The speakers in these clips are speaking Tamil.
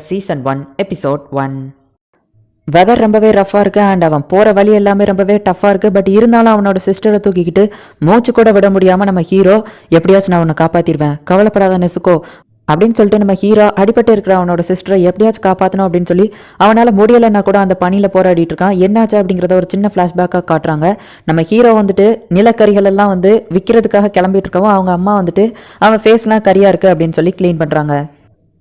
Season 1 episode 1. வெதர் ரொம்பவே ரஃபாக இருக்கு அண்ட் அவன் போகிற வழி எல்லாமே ரொம்பவே டஃப்பாக இருக்குது. பட் இருந்தாலும் அவனோட சிஸ்டரை தூக்கிக்கிட்டு மூச்சு கூட விட முடியாமல் நம்ம ஹீரோ எப்படியாச்சும் நான் உன்னை காப்பாற்றிடுவேன், கவலைப்படாத நெசுக்கோ அப்படின்னு சொல்லிட்டு நம்ம ஹீரோ அடிபட்டு இருக்கிற அவனோட சிஸ்டரை எப்படியாச்சும் காப்பாற்றணும் அப்படின்னு சொல்லி அவனால் முடியலைன்னா கூட அந்த பணியில் போராடிட்டு இருக்கான். என்னாச்சு அப்படிங்கிறத ஒரு சின்ன ஃப்ளாஷ்பேக்காக காட்டுறாங்க. நம்ம ஹீரோ வந்துட்டு நிலக்கரிகள் எல்லாம் வந்து விற்கிறதுக்காக கிளம்பிட்டு இருக்கவும் அவங்க அம்மா வந்துட்டு அவன் ஃபேஸ்லாம் கரியாக இருக்குது அப்படின்னு சொல்லி க்ளீன் பண்ணுறாங்க.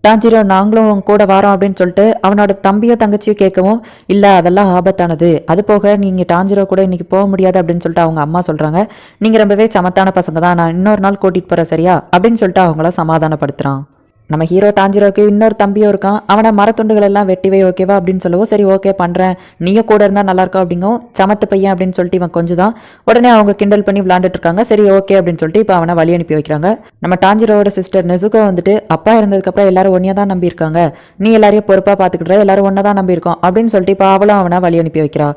டாஞ்சிரோ நாங்களும் உன் கூட வரோம் அப்படின்னு சொல்லிட்டு அவனோட தம்பியோ தங்கச்சியோ கேட்கவும், இல்லை அதெல்லாம் ஆபத்தானது, அது போக நீங்கள் டாஞ்சிரோ கூட இன்னைக்கு போக முடியாது அப்படின்னு சொல்லிட்டு அவங்க அம்மா சொல்கிறாங்க. நீங்கள் ரொம்பவே சமத்தான பசங்க தான், நான் இன்னொரு நாள் கூட்டிகிட்டு போகிறேன் சரியா அப்படின்னு சொல்லிட்டு அவங்கள சமாதானப்படுத்துகிறான். நம்ம ஹீரோ டாஞ்சிரோக்கு இன்னொரு தம்பியும் இருக்கான். அவனை மரத்துண்டுகள் எல்லாம் வெட்டிவே ஓகேவா அப்படின்னு சொல்லவும், சரி ஓகே பண்ணுறேன், நீயும் கூட இருந்தால் நல்லாயிருக்கும் அப்படிங்கும். சமத்து பையன் அப்படின்னு சொல்லிட்டு இவன் கொஞ்சம் தான் உடனே அவங்க கிண்டல் பண்ணி விளாண்டுட்டு இருக்காங்க. சரி ஓகே அப்படின்னு சொல்லிட்டு இப்போ அவனை வழி அனுப்பி வைக்கிறாங்க. நம்ம டாஞ்சிரோட சிஸ்டர் நெசுகோ வந்துட்டு அப்பா இருந்ததுக்கப்புறம் எல்லாரும் ஒன்றையா தான் நம்பியிருக்காங்க, நீ எல்லாரையும் பொறுப்பாக பார்த்துக்கிட்ட, எல்லாரும் ஒன்றா தான் நம்பியிருக்கோம் அப்படின்னு சொல்லிட்டு இப்போ அவளும் அவனை வழி அனுப்பி வைக்கிறா.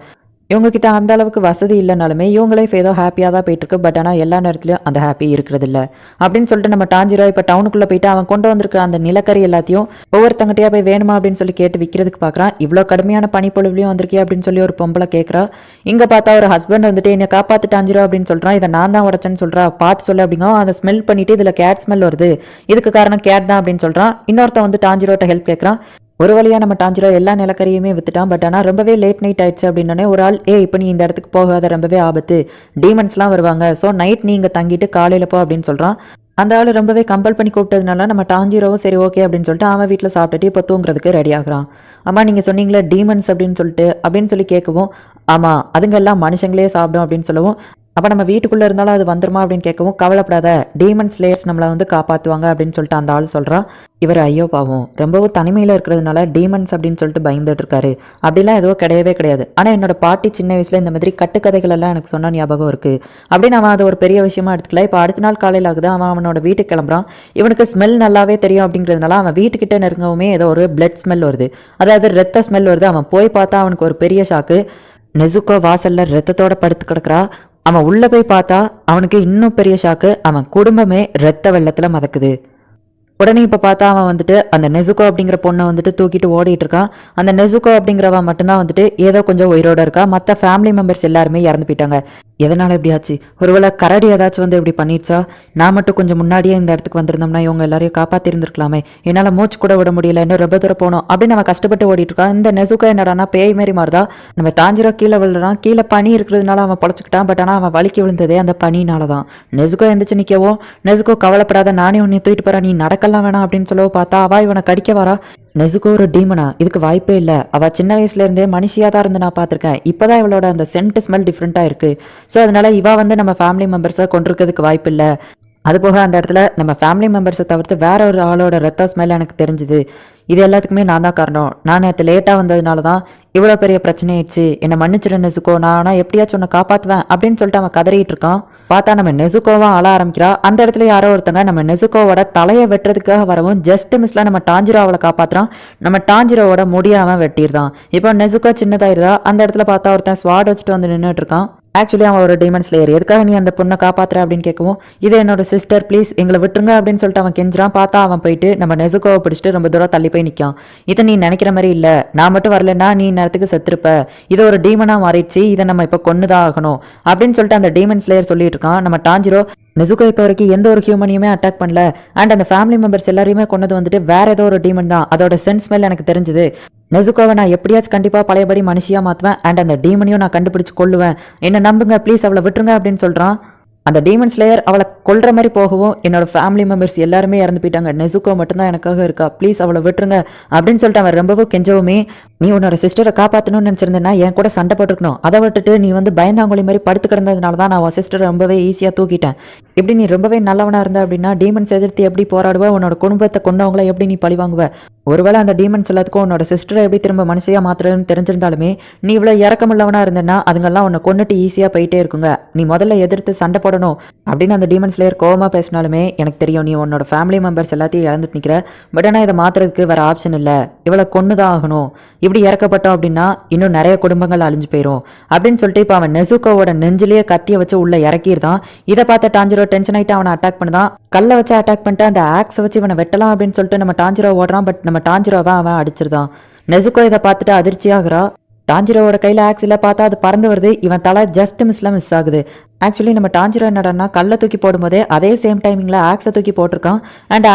இவங்ககிட்ட அந்த அளவுக்கு வசதி இல்லைனாலுமே இவங்களே ஏதோ ஹாப்பியாக தான் போயிட்டு இருக்கு. பட் ஆனால் எல்லா நேரத்துலையும் அந்த ஹாப்பி இருக்கிறது இல்லை அப்படின்னு சொல்லிட்டு நம்ம டாஞ்சிரோ இப்போ டவுனுக்குள்ளே போயிட்டு அவன் கொண்டு வந்திருக்க அந்த நிலக்கரி எல்லாத்தையும் ஒவ்வொருத்தங்கிட்டயா போய் வேணுமா அப்படின்னு சொல்லி கேட்டு விற்கிறதுக்கு பார்க்குறான். இவ்வளோ கடுமையான பனிப்பொழிவுலையும் வந்திருக்கே அப்படின்னு சொல்லி ஒரு பொம்பளை கேட்குறா. இங்கே பார்த்தா ஒரு ஹஸ்பண்ட் வந்துட்டு என்னை காப்பாற்று டாஞ்சிரோ அப்படின்னு சொல்கிறான். இதை நான் தான் உடச்சேன்னு சொல்கிறா, பார்த்து சொல்லு அப்படிங்க. அதை ஸ்மெல் பண்ணிட்டு இதில் கேட் ஸ்மெல் வருது, இதுக்கு காரணம் கேட் தான் அப்படின்னு சொல்கிறான். இன்னொருத்த வந்து டாஞ்சிரோட்ட ஹெல்ப் கேட்குறான். ஒரு வழியாக நம்ம டாஞ்சிரோ எல்லா நிலக்கரியுமே வித்துட்டான். பட் ஆனால் ரொம்பவே லேட் நைட் ஆயிடுச்சு அப்படின்னே ஒரு ஆள், இப்போ நீ இந்த இடத்துக்கு போகாத, ரொம்பவே ஆபத்து, டீமன்ஸ்லாம் வருவாங்க, ஸோ நைட் நீ இங்கே தங்கிட்டு காலையில் போ அப்படின்னு சொல்கிறான். அந்த ஆள் ரொம்பவே கம்பல் பண்ணி கூப்பிட்டதுனால நம்ம டாஞ்சிரோவும் சரி ஓகே அப்படின்னு சொல்லிட்டு அவன் வீட்டில் சாப்பிட்டுட்டு இப்போ தூங்குறதுக்கு ரெடி ஆகுறான். அம்மா நீங்கள் சொன்னீங்களே டீமன்ஸ் அப்படின்னு சொல்லி கேட்கவும், ஆமாம் அதுங்க எல்லாம் மனுஷங்களே சாப்பிடும் அப்படின்னு சொல்லவும், அப்போ நம்ம வீட்டுக்குள்ளே இருந்தாலும் அது வந்துருமா அப்படின்னு கேட்கவும், கவலைப்படாத டீமன் ஸ்லேயர்ஸ் நம்மளை வந்து காப்பாற்றுவாங்க அப்படின்னு சொல்லிட்டு அந்த ஆள் சொல்கிறான். இவர் ஐயோ பாவம் ரொம்பவும் தனிமையில் இருக்கிறதுனால டீமன்ஸ் அப்படின்னு சொல்லிட்டு பயந்துட்டு இருக்காரு, அப்படிலாம் எதுவும் கிடையவே கிடையாது. ஆனால் என்னோட பாட்டி சின்ன வயசில் இந்த மாதிரி கட்டுக்கதைகள் எல்லாம் எனக்கு சொன்ன ஞாபகம் இருக்குது அப்படின்னு அவன் அதை ஒரு பெரிய விஷயமா எடுத்துக்கல. இப்போ அடுத்த நாள் காலையில் ஆகுது, அவனோட வீட்டுக்கு கிளம்புறான். இவனுக்கு ஸ்மெல் நல்லாவே தெரியும் அப்படிங்கிறதுனால அவன் வீட்டுக்கிட்ட நெருங்கவுமே ஏதோ ஒரு பிளட் ஸ்மெல் வருது, அதாவது ரத்த ஸ்மெல் வருது. அவன் போய் பார்த்தா அவனுக்கு ஒரு பெரிய ஷாக்கு. நெசுக்கோ வாசல்ல ரத்தத்தோட படுத்து கிடக்குறா. அவன் உள்ள போய் பார்த்தா அவனுக்கு இன்னும் பெரிய ஷாக்கு, அவன் குடும்பமே ரத்த வெள்ளத்துல மதக்குது. உடனே இப்போ பார்த்தா அவன் வந்துட்டு அந்த நெசுக்கோ அப்படிங்கிற பொண்ணை வந்துட்டு தூக்கிட்டு ஓடிட்டு இருக்கான். அந்த நெசுக்கோ அப்படிங்கிறவன் மட்டும்தான் வந்துட்டு ஏதோ கொஞ்சம் உயிரோட இருக்கா. மற்ற ஃபேமிலி மெம்பர்ஸ் எல்லாருமே இறந்து போயிட்டாங்க. எதனால எப்படி ஆச்சு, ஒருவேளை கரடி ஏதாச்சும் வந்து இப்படி பண்ணிடுச்சா, நான் மட்டும் கொஞ்சம் முன்னாடியே இந்த இடத்துக்கு வந்திருந்தோம்னா இவங்க எல்லாரையும் காப்பாற்றி இருந்திருக்கலாமே, என்னால் மூச்சு கூட விட முடியல, இன்னும் ரொம்ப தூரம் போனோம் அப்படின்னு நம்ம கஷ்டப்பட்டு ஓடிட்டு இருக்கான். இந்த நெசுக்கோ என்னடானா பேய் மாரி மாறுதா. நம்ம தாஞ்சிரோ கீழே விழுறான். கீழே பனி இருக்கிறதுனால அவன் பொழைச்சிக்கிட்டான். பட் ஆனால் அவன் வலிக்கு விழுந்ததே அந்த பனினால தான். நெசுக்கோ எந்திரிச்சு நிற்கவும், நெசுக்கோ கவலைப்படாத நானே உன்னை தூக்கிட்டு போறேன், நீ நடக்கலாம் வேணாம் அப்படின்னு சொல்லவோ பார்த்தா அவா இவனை கடிக்க வரா. நெசுக்கோ ஒரு டீமனா, இதுக்கு வாய்ப்பே இல்லை, அவள் சின்ன வயசுல இருந்தே மனுஷியாக தான் இருந்து நான் பார்த்துருக்கேன். இப்போதான் இவளோட அந்த சென்ட் ஸ்மெல் டிஃப்ரெண்ட்டாக இருக்கு. ஸோ அதனால இவா வந்து நம்ம ஃபேமிலி மெம்பர்ஸை கொண்டிருக்கிறதுக்கு வாய்ப்பு இல்லை. அதுபோக அந்த இடத்துல நம்ம ஃபேமிலி மெம்பர்ஸை தவிர்த்து வேற ஒரு ஆளோட ரத்த ஸ்மெல் எனக்கு தெரிஞ்சுது. இது எல்லாத்துக்குமே நான் தான் காரணம். நான் நேற்று லேட்டாக வந்ததுனால தான் இவ்வளோ பெரிய பிரச்சனை ஆயிடுச்சு, என்னை மன்னிச்சிட நெசுக்கோ, நான் ஆனால் எப்படியாச்சும் உன்னை காப்பாற்றுவேன் அப்படின்னு சொல்லிட்டு அவன் கதறிட்டு இருக்கான். பார்த்தா நம்ம நெசுக்கோவா அழ ஆரம்பிக்கிறா. அந்த இடத்துல யாரோ ஒருத்தங்க நம்ம நெசுக்கோவோட தலையை வெட்டுறதுக்காக வரவும் ஜஸ்ட் மிஸ்ல நம்ம டாஞ்சிரோ அவளை காப்பாத்துறான். நம்ம டாஞ்சிரோவோட முடியாம வெட்டிடுறான். இப்போ நெசுக்கோ சின்னதாயிருதா. அந்த இடத்துல பார்த்தா ஒருத்தன் ஸ்வாட் வச்சுட்டு வந்து நின்றுட்டு இருக்கான். ஆக்சுவலி அவன் ஒரு டீமன் ஸ்லேயர். எதுக்காக நீ அந்த பொண்ணை காப்பாத்துற அப்படின்னு கேட்கவும், இது என்னோட சிஸ்டர், ப்ளீஸ் எங்களை விட்டுருங்க அப்படின்னு சொல்லிட்டு அவன் கெஞ்சிரான். பார்த்தா அவன் போயிட்டு நம்ம நெசுக்கோவை பிடிச்சிட்டு ரொம்ப தூரம் தள்ளி போய் நிற்கான். இதை நீ நினைக்கிற மாதிரி இல்லை, நான் மட்டும் வரலன்னா நீ நேரத்துக்கு செத்துருப்ப, இது ஒரு டீமனா மாறிடுச்சு, இதை நம்ம இப்போ கொன்னுதான் ஆகணும் அப்படின்னு சொல்லிட்டு அந்த டீமன் ஸ்லேயர் சொல்லிட்டு இருக்கான். நம்ம டாஞ்சிரோ நெசுக்கோ இப்போ வரைக்கும் எந்த ஒரு ஹியூமனையுமே அட்டாக் பண்ணல, அண்ட் அந்த ஃபேமிலி மெம்பர்ஸ் எல்லாரையுமே கொண்டது வந்துட்டு வேற ஏதோ ஒரு டீமன் தான், அதோட சென்ஸ் ஸ்மெல் எனக்கு தெரிஞ்சுது, நெசுக்கோவை நான் எப்படியாச்சும் கண்டிப்பா பழையபடி மனுஷியா மாத்துவேன், அண்ட் அந்த டீமனையும் நான் கண்டுபிடிச்சு கொள்ளுவேன், என்ன நம்புங்க ப்ளீஸ், அவளை விட்டுருங்க அப்படின்னு சொல்றான். அந்த டீமன் ஸ்லேயர் அவளை கொல்ற மாதிரி போகவும், என்னோட ஃபேமிலி மெம்பர்ஸ் எல்லாருமே இறந்து போயிட்டாங்க, நெசுக்கோ மட்டும்தான் எனக்காக இருக்கா, ப்ளீஸ் அவளை விட்டுருங்க அப்படின்னு சொல்லிட்டு அவன் ரொம்பவும் கெஞ்சவுமே, நீ உன்னோட சிஸ்டரை காப்பாற்றணும்னு நினச்சிருந்தேன்னா என் கூட சண்டை போட்டுருக்கணும், அதை விட்டுட்டு நீ வந்து பயந்தாங்குழி மாதிரி படுத்து கிடந்ததுனால தான் நான் உன் சிஸ்டரை ரொம்பவே ஈஸியாக தூக்கிட்டேன். இப்படி நீ ரொம்பவே நல்லவனா இருந்த அப்படின்னா டீமன்ஸ் எதிர்த்து எப்படி போராடுவ, உன்னோட குடும்பத்தை கொண்டவங்கள எப்படி நீ பழிவாங்குவ, ஒருவேளை அந்த டீமன்ஸ் எல்லாத்துக்கும் உன்னோட சிஸ்டரை எப்படி திரும்ப மனுஷையா மாத்துறதுன்னு தெரிஞ்சிருந்தாலுமே நீ இவ்வளோ இறக்கமுள்ளவனா இருந்தேன்னா அதுங்கெல்லாம் உன்னை கொண்டுட்டு ஈஸியாக போயிட்டே இருக்குங்க, நீ முதல்ல எதிர்த்து சண்டை போடணும் அப்படின்னு அந்த டீமன் ஸ்லேயர் கோவமா பேசினாலுமே எனக்கு தெரியும் நீ உன்னோட ஃபேமிலி மெம்பர்ஸ் எல்லாத்தையும் இழந்துட்டு நிற்கிற, பட் ஆனால் இதை மாத்துறதுக்கு வேற ஆப்ஷன் இல்லை, இவளை கொண்டுதான் ஆகணும், இப்படி இப்படி இறக்கப்பட்டோம் அப்படின்னா இன்னும் நிறைய குடும்பங்கள் அழிஞ்சு போயிரும் அப்படின்னு சொல்லிட்டு இப்போ அவன் நெசுக்கோவோட நெஞ்சிலேயே கத்திய வச்சு உள்ள இறக்கிருந்தான். இதை பார்த்த டாஞ்சிரோ டென்ஷன் ஆயிட்டு அவனை அட்டாக் பண்ணுதான். கல்லை வச்சு அட்டாக் பண்ணிட்டு அந்த ஆக்ஸை வச்சு இவனை வெட்டலாம் அப்படின்னு சொல்லிட்டு நம்ம டாஞ்சிரோ ஓடுறான். பட் நம்ம டாஞ்சிரோவை அவன் அடிச்சிருதான். நெசுக்கோ இதை பார்த்துட்டு அதிர்ச்சியாகிறா. டாஞ்சிரோவோட கையில ஆக்ஸ் இல்ல, பார்த்தா அது பறந்து வருது. இவன் தலை ஜஸ்ட் மிஸ் ஆகுது. ஆக்சுவலி நம்ம டாஞ்சிரோ என்னடான்னா கல்லை தூக்கி போடும்போதே அதே சேம் டைமிங்ல ஆக்ஸை தூக்கி போட்டிருக்கான். அண்ட்